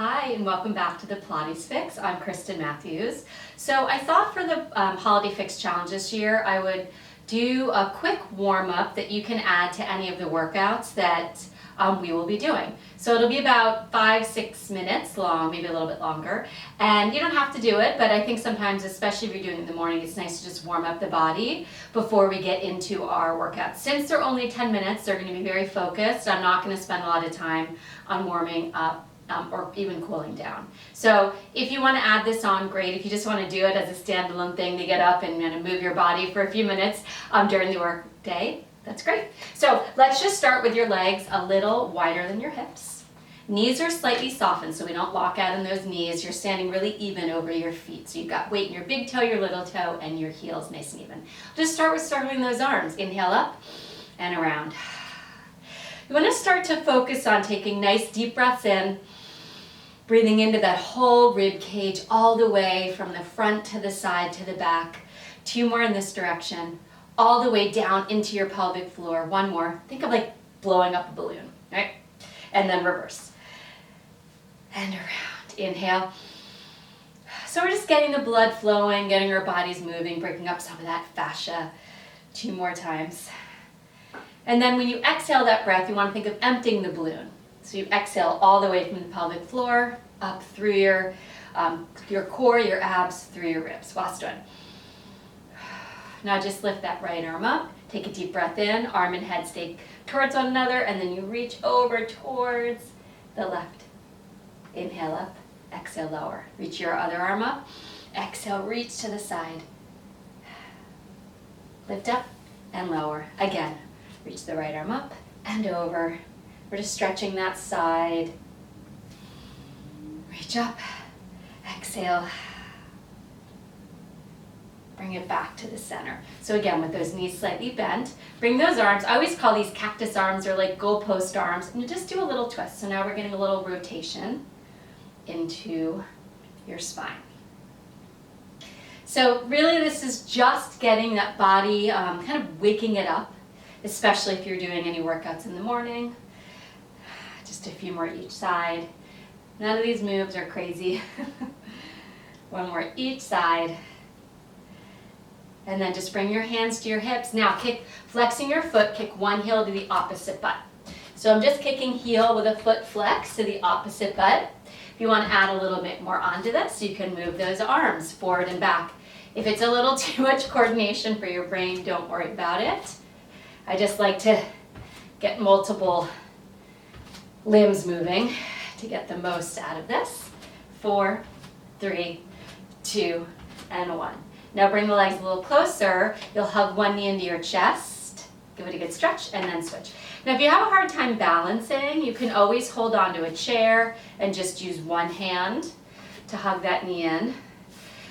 Hi, and welcome back to the Pilates Fix. I'm Kristen Matthews. So I thought for the Holiday Fix Challenge this year, I would do a quick warm-up that you can add to any of the workouts that we will be doing. So it'll be about 5-6 minutes long, maybe a little bit longer. And you don't have to do it, but I think sometimes, especially if you're doing it in the morning, it's nice to just warm up the body before we get into our workouts. Since they're only 10 minutes, they're going to be very focused. I'm not going to spend a lot of time on warming up or even cooling down. So if you want to add this on, great. If you just want to do it as a standalone thing to get up and move your body for a few minutes during the work day, that's great. So let's just start with your legs a little wider than your hips. Knees are slightly softened so we don't lock out in those knees. You're standing really even over your feet. So you've got weight in your big toe, your little toe, and your heels nice and even. Just start with circling those arms. Inhale up and around. You want to start to focus on taking nice deep breaths in, breathing into that whole rib cage all the way from the front to the side to the back. 2 more in this direction, all the way down into your pelvic floor. 1 more. Think of like blowing up a balloon, right? And then reverse. And around. Inhale. So we're just getting the blood flowing, getting our bodies moving, breaking up some of that fascia. 2 more times. And then when you exhale that breath, you want to think of emptying the balloon. So you exhale all the way from the pelvic floor, up through your core, your abs, through your ribs. Last one. Now just lift that right arm up. Take a deep breath in. Arm and head stay towards one another, and then you reach over towards the left. Inhale up, exhale lower. Reach your other arm up. Exhale, reach to the side. Lift up and lower. Again, reach the right arm up and over. We're just stretching that side. Reach up, exhale. Bring it back to the center. So again, with those knees slightly bent, bring those arms. I always call these cactus arms or like goalpost arms. And you just do a little twist. So now we're getting a little rotation into your spine. So really this is just getting that body, kind of waking it up, especially if you're doing any workouts in the morning. Just a few more each side. None of these moves are crazy. 1 more each side. And then just bring your hands to your hips. Now flexing your foot, kick one heel to the opposite butt. So I'm just kicking heel with a foot flex to the opposite butt. If you want to add a little bit more onto this, you can move those arms forward and back. If it's a little too much coordination for your brain, don't worry about it. I just like to get multiple limbs moving to get the most out of this. 4, 3, 2, and 1. Now bring the legs a little closer. You'll hug one knee into your chest. Give it a good stretch and then switch. Now if you have a hard time balancing, you can always hold onto a chair and just use one hand to hug that knee in.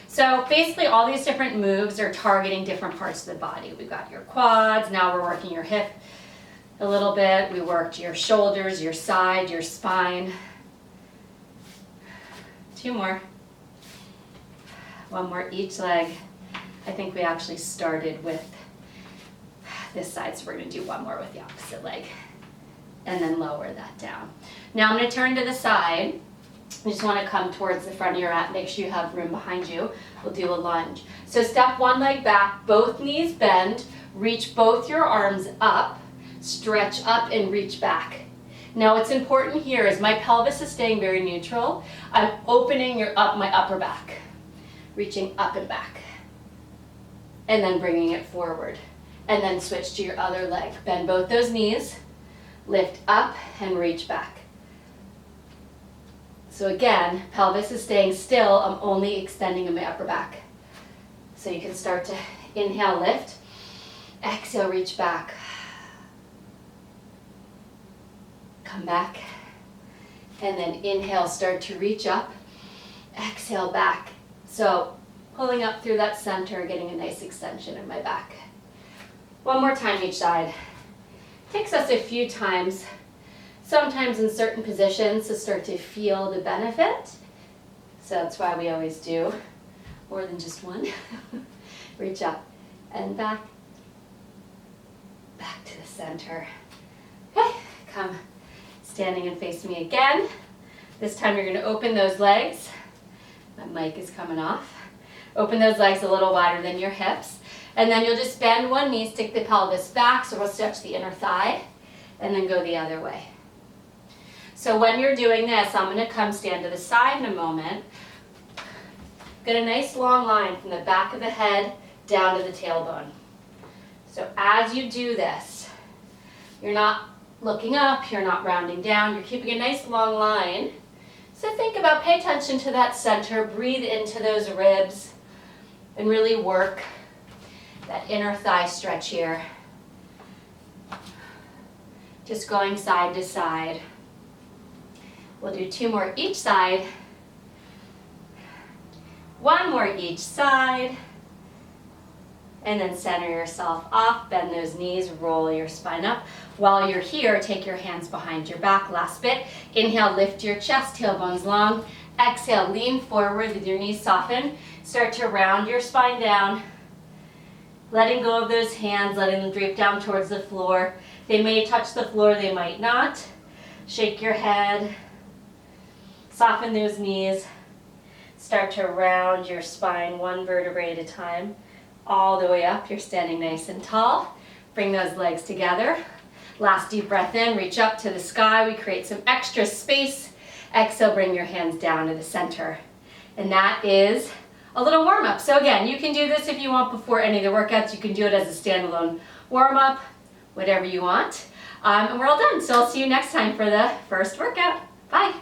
So basically all these different moves are targeting different parts of the body. We've got your quads, now we're working your hip a little bit. We worked your shoulders, your side, your spine. 2 more. 1 more each leg. I think we actually started with this side, so we're going to do 1 more with the opposite leg. And then lower that down. Now I'm going to turn to the side. You just want to come towards the front of your mat. Make sure you have room behind you. We'll do a lunge. So step 1 leg back, both knees bend. Reach both your arms up. Stretch up and reach back. Now what's important here is my pelvis is staying very neutral. I'm opening my upper back, reaching up and back, and then bringing it forward. And then switch to your other leg. Bend both those knees, lift up and reach back. So again, pelvis is staying still. I'm only extending in my upper back. So you can start to inhale, lift, exhale, reach back. Come back, and then inhale, start to reach up, exhale back. So pulling up through that center, getting a nice extension in my back. 1 more time each side. Takes us a few times, sometimes in certain positions, to start to feel the benefit. So that's why we always do more than just 1. Reach up and back, back to the center. Okay, come standing and face me again. This time you're gonna open those legs. My mic is coming off. Open those legs a little wider than your hips. And then you'll just bend one knee, stick the pelvis back, so we'll stretch the inner thigh, and then go the other way. So when you're doing this, I'm gonna come stand to the side in a moment. Get a nice long line from the back of the head down to the tailbone. So as you do this, you're not looking up, you're not rounding down, you're keeping a nice long line. So think about, pay attention to that center, breathe into those ribs, and really work that inner thigh stretch here. Just going side to side. We'll do 2 more each side. 1 more each side. And then center yourself off, bend those knees, roll your spine up. While you're here, take your hands behind your back. Last bit. Inhale, lift your chest, tailbones long. Exhale, lean forward with your knees soften. Start to round your spine down. Letting go of those hands, letting them drape down towards the floor. They may touch the floor, they might not. Shake your head. Soften those knees. Start to round your spine 1 vertebrae at a time. All the way up, you're standing nice and tall. Bring those legs together. Last deep breath in, reach up to the sky. We create some extra space. Exhale, bring your hands down to the center. And that is a little warm up. So again, you can do this if you want before any of the workouts. You can do it as a standalone warm up, whatever you want. And we're all done. So I'll see you next time for the first workout. Bye.